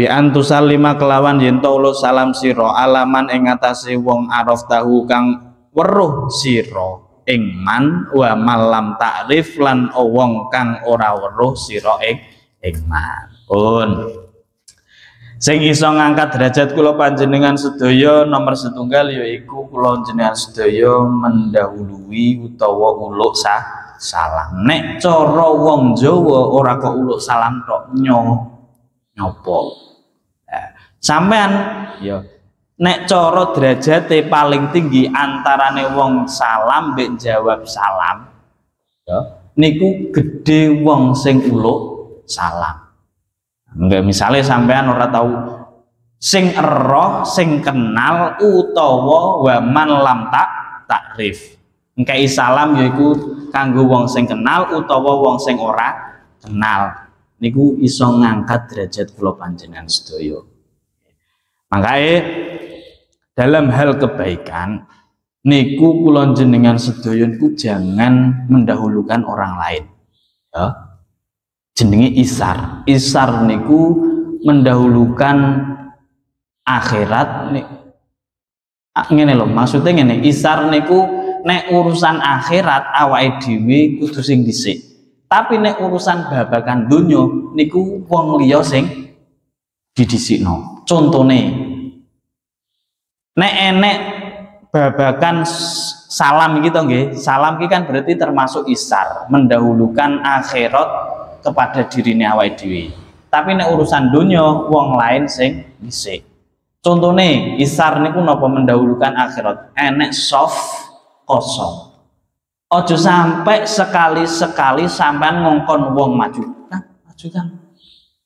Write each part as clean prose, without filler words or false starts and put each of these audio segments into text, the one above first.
bi antusallima kelawan yen to uluk salam sira alaman ing atase wong araf tahu kang weruh sira ing man wa malam takrif lan wong kang ora weruh sira ing man. Pun sing iso ngangkat derajat kula panjenengan sedaya nomor setunggal yaiku kula jenengan sedaya mendahului utawa uluk salam. Nek cara wong Jawa ora kok uluk salam tok nyopo. Sampean ya nek cara derajate paling tinggi antarane wong salam mbek jawab salam ya niku gedhe wong sing uluk salam. Enggak, misalnya sampean ora tahu sing eroh sing kenal utawa waman lam takrif. Engkai salam yaiku kanggo wong sing kenal utawa wong sing ora kenal. Niku iso ngangkat derajat kula panjenengan sedaya. Makanya dalam hal kebaikan niku kula jenengan sedaya niku jangan mendahulukan orang lain. Ya. Jenenge isar. Isar niku mendahulukan akhirat nih. Ngene lho, maksudnya ngene, isar niku nek urusan akhirat awake dhewe kudu sing dhisik. Tapi nek urusan babagan donya niku wong liya sing didhisikno. Contone nek enek babagan salam iki to nggih. Salam iki kan berarti termasuk isar, mendahulukan akhirat kepada dirinya awake dhewe. Tapi nek urusan dunia wong lain sing dhisik. Contone isar niku napa mendahulukan akhirat? Enek soft kosong. Ojo sampai sekali-sekali sampean ngongkon wong maju. Kan maju kan.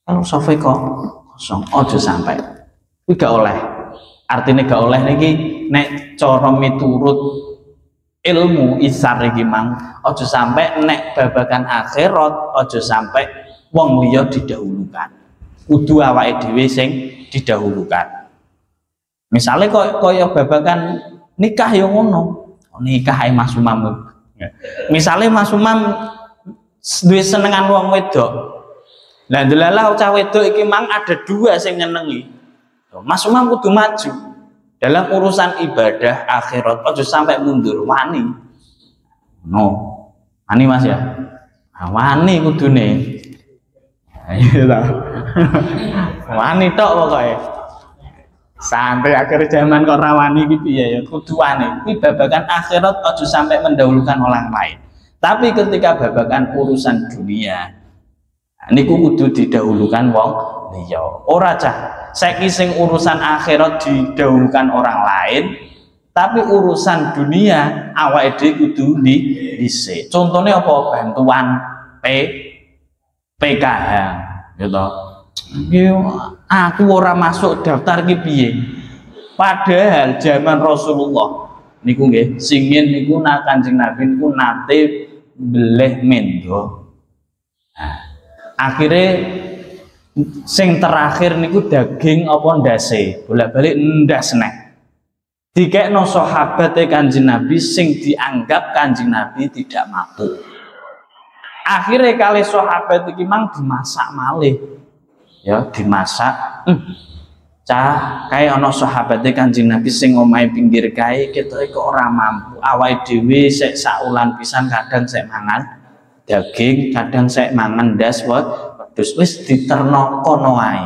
Kalau soft kok kosong, ojo sampai. Kuwi gak oleh. Artinya gak oleh niki nek cara miturut ilmu isar iki mang aja sampai nek babagan akhirat aja sampai wong liya didahulukan. Kudu awake dhewe sing didahulukan. Misalnya kaya babagan nikah ya ngono. Nikah ae Mas Umam. Misalnya Mas Umam duwe senengan wong wedok. Lah ndelalah cah wedok iki mang ada dua sing nyenengi. Mas Umam kudu maju. Dalam urusan ibadah akhirat aja sampai mundur wani. Wani Mas ya. Wani kudune. Iya ta. Wani tok pokoke. Sampai akhir zaman kok rawani iki piye ya kudu wani. Kuwi babagan akhirat aja sampai mendahulukan orang lain. Tapi ketika babagan urusan dunia niku kudu didahulukan wong liya. Ora cah saiki sing urusan akhirat didahulukan orang lain, tapi urusan dunia awake dhewe kudu dhisik. Contohnya apa? Bantuan PKH gitu. Aku ora masuk daftar ki piye? Padahal zaman Rasulullah niku nggih, singin niku Kanjeng Nabi niku nate beleh mendo. Akhirnya sing terakhir niku daging apa ndase bolak-balik ndas neh dikekno sahabate Kanjeng Nabi sing dianggap Kanjeng Nabi tidak mampu. Akhirnya kali sahabat iki mang dimasak malih ya dimasak cah kayak ana sahabate Kanjeng Nabi sing omahe pinggir kae ketoke kok ora mampu awake dhewe sek saulan pisan kadang sek mangan daging kadang sek mangan ndas terus wis diterno kono wae.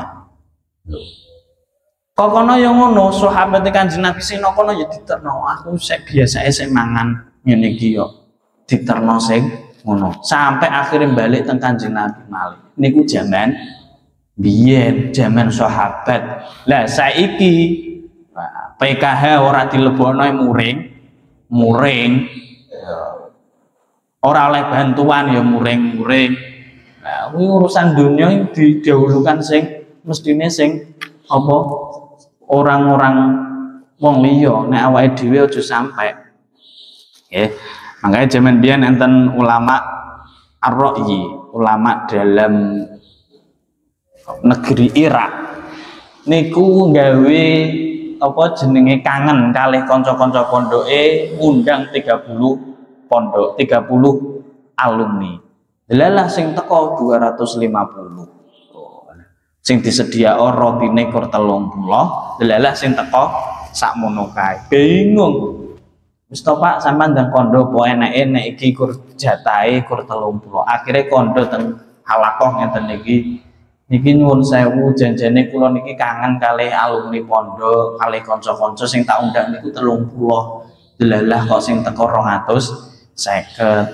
Kok kono ya ngono, sahabat Kanjeng Nabi sing kono ya diterno. Aku sek biasae sek mangan ngene iki yo. Diterno sing ngono. Sampai akhirnya balik teng Kanjeng Nabi malih. Niku zaman biyen, zaman sahabat. Lah saiki PKH ora dilebokno muring. Ora oleh bantuan ya muring-muring. Nah, urusan dunia yang didahulukan sing mestine sing apa orang-orang wong liya nek awake dhewe aja sampai. Nggih. Makanya zaman biyen enten ulama ar-ra'yi, ulama dalam negeri Irak. Niku gawe apa jenenge kangen kalih kanca-kanca pondoke ngundang 30 pondok, 30 alumni. Lalah sing teko 250. Sing disedia rotine kur 30, delalah sing teko sakmono kae. Bingung. Wis to Pak, sampean ndang kondo apa eneke nek iki kur jatahe kur 30. Akhire kondo teng halakoh ngeten niki. Niki nyuwun sewu janjane kula niki kangen kalih alumni pondok, kalih kanca-kanca sing tak undang niku 30. Delalah kok sing teko 250.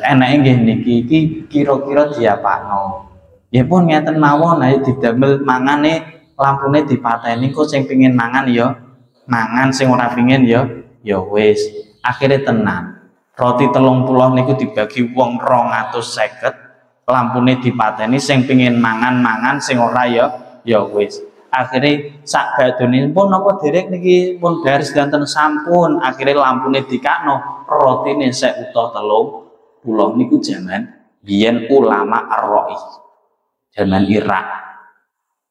Enake nggih niki iki kira-kira diapakno. Ya pun ngeten mawon ae didamel mangane lampune dipateni kok sing pengin mangan ya mangan, sing ora pengin ya wis. Akhirnya tenan. Roti 30 niku dibagi wong 250, lampune dipateni sing pengin mangan, sing ora ya wis. Akhirnya sak badone pun napa derek niki pun baris danten sampun. Akhirnya lampune dikakno, rotine sek utuh 30 niku jaman biyen ulama ar-ra'i. Jaman Irak.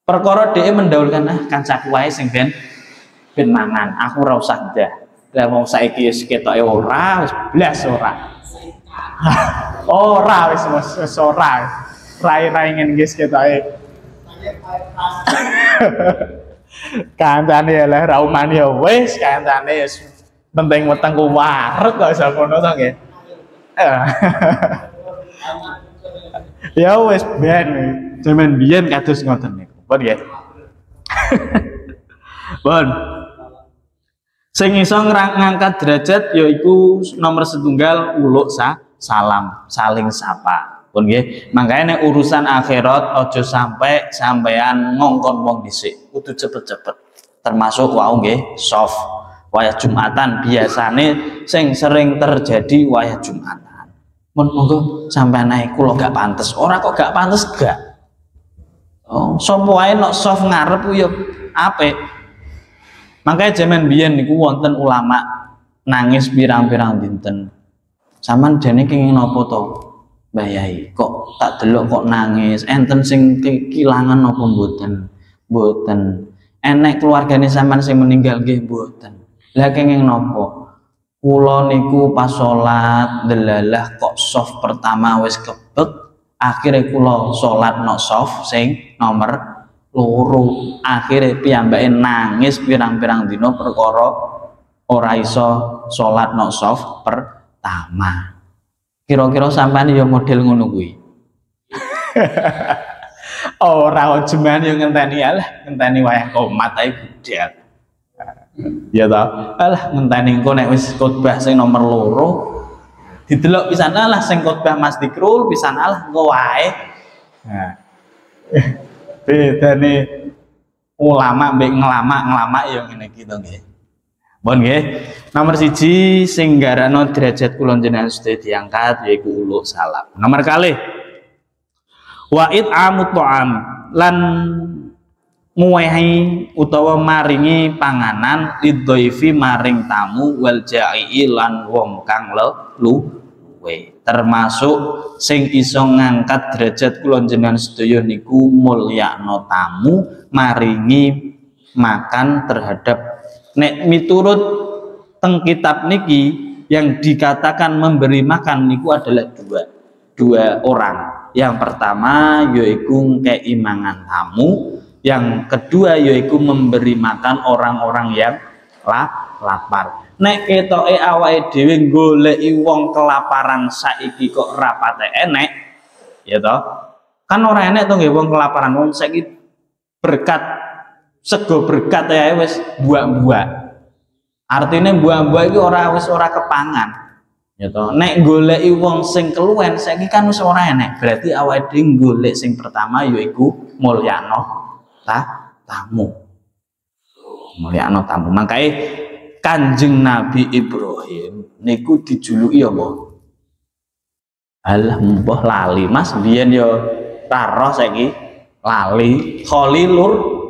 Perkara dhek mendahulukan kancaku wae sing ben mangan, aku ora usah ndah. Lah wong saiki wis ketoke ora, wis blas ora. Ora wis ora. Rai-rai ngene guys ketoke. Kancane lah raumane ya wis, kancane wis penting weteng ku wareg kok iso ngono to nggih. Ya wis ben jaman biyen kados ngoten niku. Pun nggih. Pun. Sing iso ngangkat derajat yaiku nomor setunggal uluk salam, saling sapa. Pun nggih. Makanya nek urusan akhirat aja sampai sampean ngongkon wong dhisik, kudu cepet-cepet. Termasuk wau nggih soft. Wayah Jumatan biasane sing sering terjadi wayah Jumatan. Mun monggo sampean naik kula gak pantes. Ora kok gak pantes gak. Oh, sapa wae nek soft ngarep ya apik. Makanya zaman biyen niku wonten ulama nangis pirang-pirang dinten. Saman jane kenging napa to? Mbah Yai, kok tak delok kok nangis. Enten sing kehilangan napa mboten? Mboten. Enek keluargane sampean sing meninggal nggih mboten. Lah kenging napa? Kula niku pas salat delalah kok soft pertama wis kebek, akhire kula salat nok soft sing nomor loro. Akhirnya piyambake nangis pirang-pirang dino perkara ora iso salat nok soft pertama. Kira-kira sampean ya model ngono kuwi. Ora jeman yo ngenteni alah, ngenteni wayah komat ae budal. Ya ta? Alah ngenteni engko nek wis khotbah sing nomor loro didelok pisan alah sing khotbah Mas Dikrul pisan alah engko wae. Nah. Bedane ulama mbek ngelama ya ngene iki to nggih. Mohon nggih. Nomor 1 sing garano derajat kula jenengan sedaya diangkat yaiku uluk salam. Nomor kalih wa it'amut ta'am lan nguwehi utawa maringi panganan lidhaifi maring tamu wal ja'i lan wong kang luwe. Termasuk sing iso ngangkat derajat kula jenengan sedaya niku mulyakno tamu, maringi makan terhadap nek miturut teng kitab niki yang dikatakan memberi makan niku adalah dua orang. Yang pertama yaiku keimangan tamu, yang kedua yaiku memberi makan orang-orang yang lapar. Nek ketoke awake dhewe goleki wong kelaparan saiki kok rapate enek, ya toh? Kan ora enek to nggih wong kelaparan, wong saiki berkat sego berkat ya wis buak-buak. Artine buak-buak iki ora kepangan. Ya toh? Nek goleki wong sing keluwen saiki kan wis ora enek. Berarti awake dhewe golek sing pertama yaiku mulyakno tamu. Mulyakno tamu. Makanya Kanjeng Nabi Ibrahim niku dijuluki apa? Alah mbah lali Mas, biyen ya taroh saiki lali. Khalilur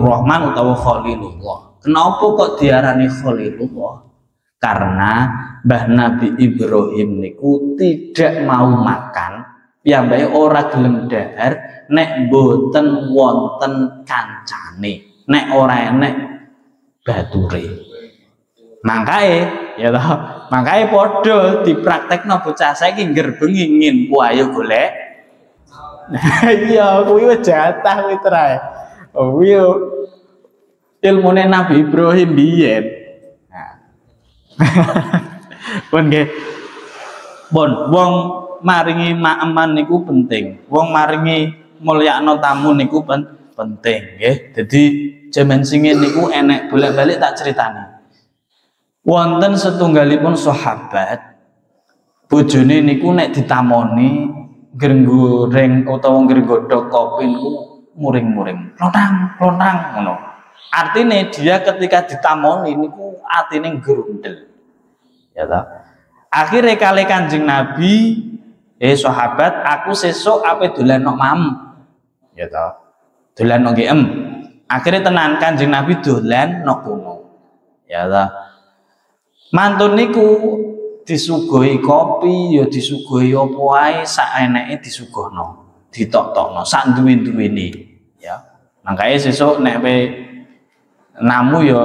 Rahman utawa Khalilullah. Kenapa kok diarani Khalilullah? Karena Mbah Nabi Ibrahim niku tidak mau makan, piyambake ora gelem dhahar nek boten wonten kancane. Nek ora enek bature. Ya toh, mangkae padha dipraktekno bocah saiki ngger bengi ngin ayo golek Iya, kuwi wis jatah kuwi trae. Oh, kuwi ilmune Nabi Ibrahim biyen. Nah. Pun nggih. Pun wong maringi maaman niku penting. Wong maringi mulyakno tamu niku penting nggih. Dadi jaman singin niku enek bolak-balik tak critani. Wonten setunggalipun sahabat bojone niku nek ditamoni goreng utawa nggodhog kopi niku muring-muring. Lonang ngono. Artine dia ketika ditamoni niku atine grundel. Ya ta. Akhire kali Kanjeng Nabi, sahabat, aku sesuk ape dolan nok mam. Ya ta. Dolan nok GM. Akhire tenan Kanjeng Nabi dolan nok kono. Ya ta. Mantun niku disuguhi kopi, ya disuguhi apa wae sak eneke disuguhno, ditok-tokno sak duwe-duwene, ya. Mangkae sesuk nek namu ya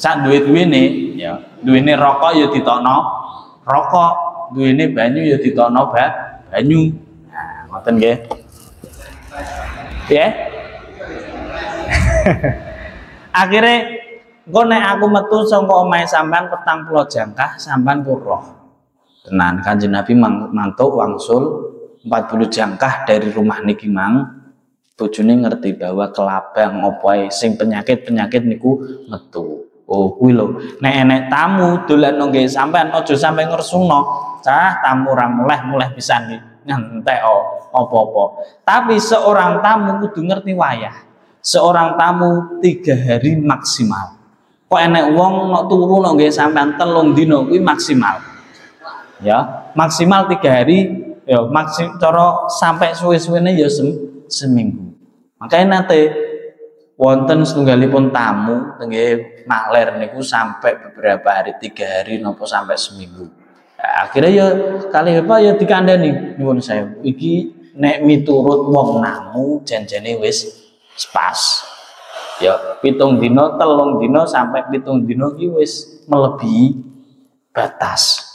sak duwe-duwene, ya. Duwene rokok ya ditokno rokok, duwene banyu ya ditokno banyu. Nah, ngoten nggih. Ya. Akhirnya engko nek aku metu saka omahe sampean 40 jangkah sampean roh. Tenan Kanjeng Nabi mantuk wangsul 40 jangkah dari rumah niki mang. Bojone ngerti bahwa kelabang apa ae sing penyakit niku metu. Oh kuwi lho. Nek enek tamu dolan nang nggih sampean aja sampe ngersungno. Cah tamu ora muleh pisan iki ngentek apa-apa. Tapi seorang tamu kudu ngerti wayah. Seorang tamu 3 hari maksimal. Kok enek wong nok turu nok nggih sampean 3 dina kuwi maksimal. Ya, maksimal 3 hari ya cara sampai suwe-suwene ya seminggu. Makanya nate wonten setunggalipun tamu nggih makler niku sampai beberapa hari 3 hari napa sampai seminggu. Ya, akhirnya ya kali apa ya dikandani nyuwun saya iki nek miturut wong namu janjane wis pas. Ya 7 dina, 3 dina sampai 7 dina iki wis melebihi batas.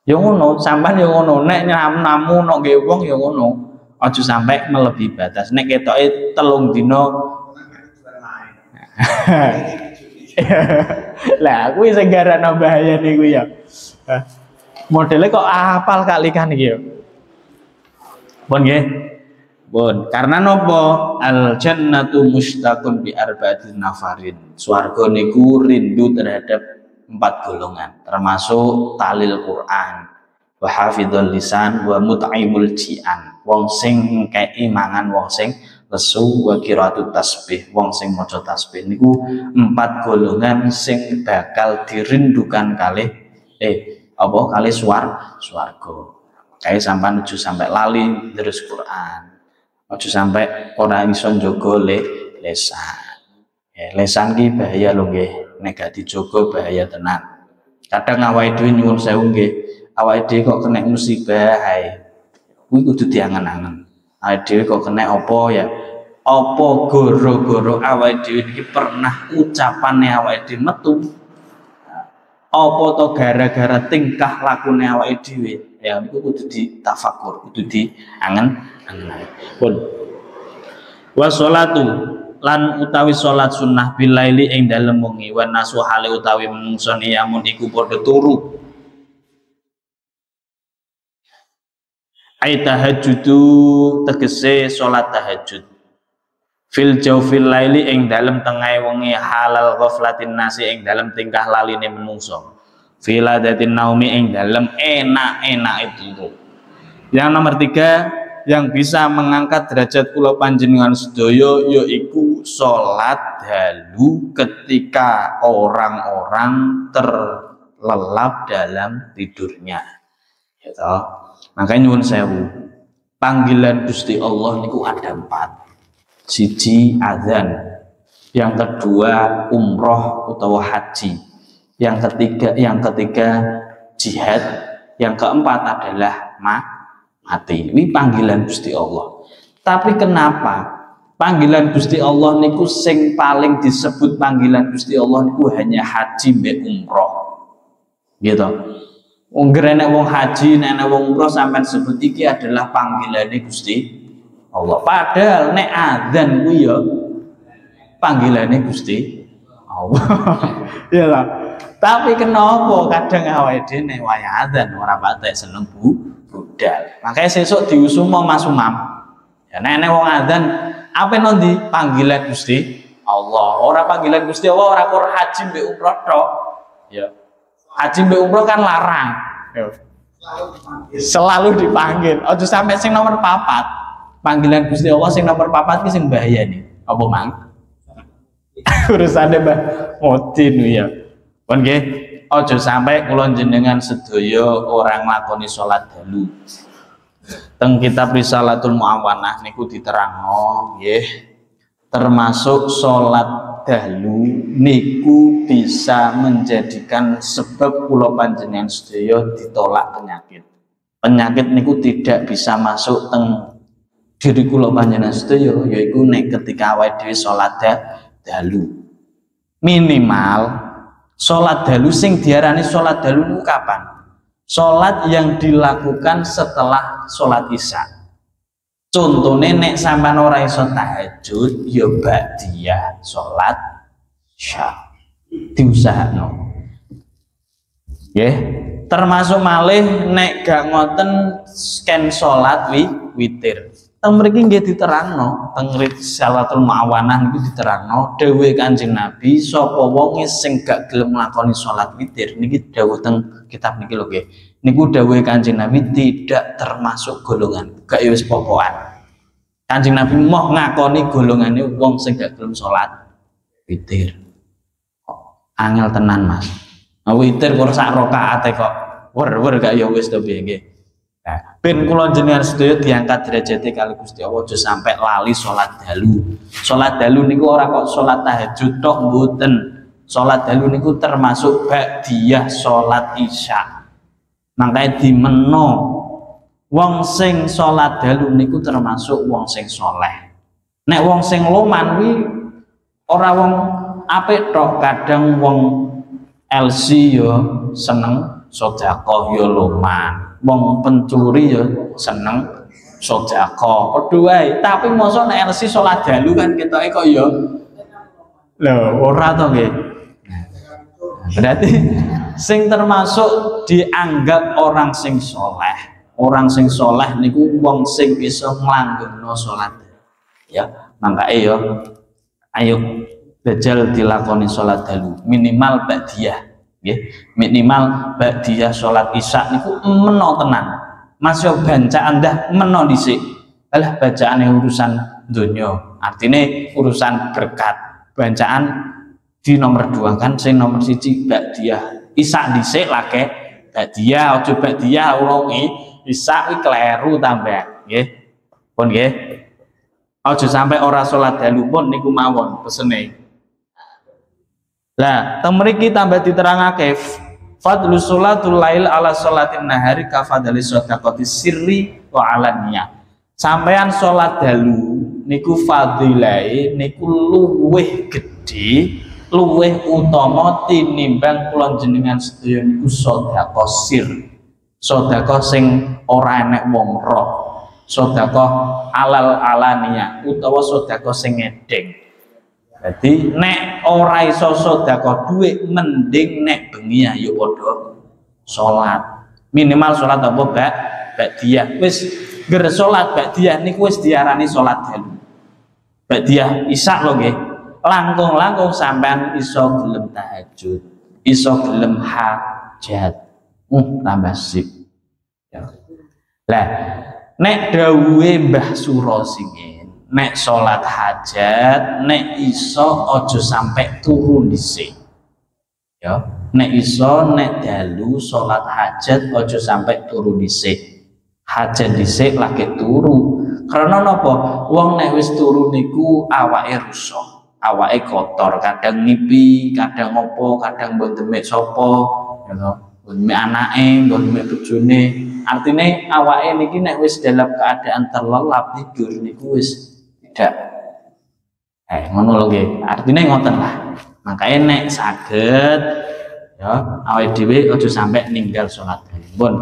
Ya ngono, sampean ya ngono, nek namu nok nggih wong ya ngono. Aja sampai melebihi batas. Nek ketoke 3 dina lah kuwi sing garane bahaya niku ya. Modele kok apal kalikan iki ya. Pun nggih. Bon, karena nopo al jannatu mustaqun bi arba'atin nafarin. Swarga niku rindu terhadap 4 golongan, termasuk talil Quran, wa hafidhul lisan, wa mut'imul ji'an. Wong sing ngekeki mangan wong sing lesu, wa qiraatut tasbih, wong sing maca tasbih niku 4 golongan sing bakal dirindukan kalih kalih swarga. Kae sampean aja sampai lali terus Quran. Aja sampai ora iso njaga lesan. Ya, lesan ki bahaya lho nggih. Nek gak dijaga bahaya tenan. Kadang awake dhewe nyuwun sewu nggih, awake dhewe kok kena musibah ae. Kuwi kudu diangen-angen. Awake dhewe kok kena apa ya? Apa goro-goro awake dhewe iki pernah ucapane awake dhewe metu? Apa to gara-gara tingkah lakune awake dhewe? Ya niku kudu ditafakur, kudu diangen-angen. Pun wa sholatu lan utawi salat sunnah bilaili ing dalem wengi wa nasu hale utawi menungso niyamun iku padha turu. Ai tahajjudu tegese salat tahajud. Fil jawfil laili ing dalem tengahe wengi halal ghaflatin nasi ing dalem tingkah laline menungso. Filadatin naumi ing dalem enak-enak itu. Yang nomor 3 yang bisa mengangkat derajat kula panjenengan sedaya yaiku salat dalu ketika orang-orang terlelap dalam tidurnya. Ya toh. Makanya nyuwun sewu. Panggilan Gusti Allah niku ada 4. Siji azan, yang kedua umroh utawa haji, yang ketiga jihad, yang keempat adalah mati. Ini panggilan Gusti Allah. Tapi kenapa panggilan Gusti Allah niku sing paling disebut panggilan Gusti Allah niku hanya haji mbek umroh, gitu? Wong nek wong haji, nek wong umroh sampean sebut iki adalah panggilane Gusti Allah. Padahal nek adzan kuwi ya panggilane Gusti Allah. Ya lah. Tapi kenapa kadang awake dhewe nek wayah adzan ora patek seneng budal. Makanya sesuk diusum Mas Umam. Ya nek wong adzan apa nondi panggilan Gusti Allah. Ora panggilan Gusti Allah ora kok haji mbek umroh tok. Ya. Haji mbek umroh kan larang. Ya. Selalu dipanggil. Aja sampai sing nomor 4. Panggilan Gusti Allah sing nomor 4 ki sing bahaya nih. Apa mang? Urusane Mbah Modin ya. Pun nggih, aja sampai kula jenengan sedaya orang nglakoni salat dalu. Teng kitab Risalatul Muawanah niku diterangno nggih, termasuk salat dalu niku bisa menjadikan sebab kula panjenengan sedaya ditolak penyakit. Penyakit niku tidak bisa masuk teng diri kula panjenengan sedaya, yaiku nek ketika awake dhewe salat dalu. Minimal salat dalu sing diarani salat dalu niku kapan? Salat yang dilakukan setelah salat Isya. Contohnya nek sampean ora iso tahajud ya ba'diyah salat Isya. Diusahakno. Nggih, termasuk malih nek gak ngoten sken salat witir. Teng mriki nggih diterangno, teng Risalatul Muawanah niku diterangno dawuh Kanjeng Nabi, sapa wong sing gak gelem nglakoni salat witir niki dawuh teng kitab niki lho nggih. Niku dawuh Kanjeng Nabi tidak termasuk golongan, gak ya wis pokokan. Kanjeng Nabi mau ngakoni golongane wong sing gak gelem salat witir. Angel tenan Mas. Witir kok sak rakaat kok wer-wer gak ya wis to piye nggih. Nah, ben kula jenengan sedaya diangkat derajate kali Gusti Allah aja sampai lali salat dalu. Salat dalu niku ora kok salat tahajud tok mboten. Salat dalu niku termasuk ba'diyah salat Isya. Makanya dimeno wong sing salat dalu niku termasuk wong sing soleh. Nek wong sing loman kuwi ora wong apik tok, kadang wong LC yo seneng sedekah yo loman. Wong pencuri ya seneng sedekah padha wae, tapi mosok nek LC salat dalu kan ketoke kok ya lho ora to nggih. Berarti sing termasuk dianggap orang sing soleh, orang sing soleh niku wong sing bisa nglanggengno salat ya. Mangkake ya ayo bejal dilakoni salat dalu minimal ba'diyah. Nggih, minimal ba'diyah salat Isya niku meno tenan. Mas yo bacaan dah meno dhisik. Alah bacaane urusan donya, artine urusan berkat. Bacaan di nomor 2 kan sing nomor 1 ba'diyah. Isya dhisik lagi ba'diyah, aja ba'diyah urungi Isya kuwi kleru tambah, nggih. Pun nggih. Aja sampai ora salat dalu pun niku mawon pesene. Lah, teng mriki tambah diterangake fadlu sholatul lail ala sholatin nahari ka fadli shadaqati sirri wa alaniyah. Sampean salat dalu niku fadilahe niku luwih gedhe, luwih utama tinimbang kula jenengan sedaya niku sedekah sir. Sedekah sing ora enek wong roh. Sedekah alal alaniyah utawa sedekah sing ngedeng. Jadi nek ora iso sedekah dhuwit mending nek bengi ayo padha salat. Minimal salat apa ba'diyah. Wis ger salat ba'diyah niku wis diarani salat dalu. Ba'diyah Isya lho nggih. Langkung-langkung sampean iso gelem tahajud, iso gelem hajat. Tambah sip. Ya. Lah nek dawuhe Mbah Sura singin nek salat hajat nek iso aja sampai turu dhisik ya. Nek iso nek dalu salat hajat aja sampai turu dhisik. Hajat dhisik lagi turu. Karena napa? Wong nek wis turu niku awake rusak, awake kotor, kadang ngipi, kadang opo, kadang mbok demek sapa ya to. Mbok anake, mbok demek bojone. Artine awake niki nek wis dalam keadaan terlelap tidur niku wis tidak ngono lho nggih. Artine ngoten lah. Makanya nek saged Ya, awake dhewe aja sampai ninggal salat. Pun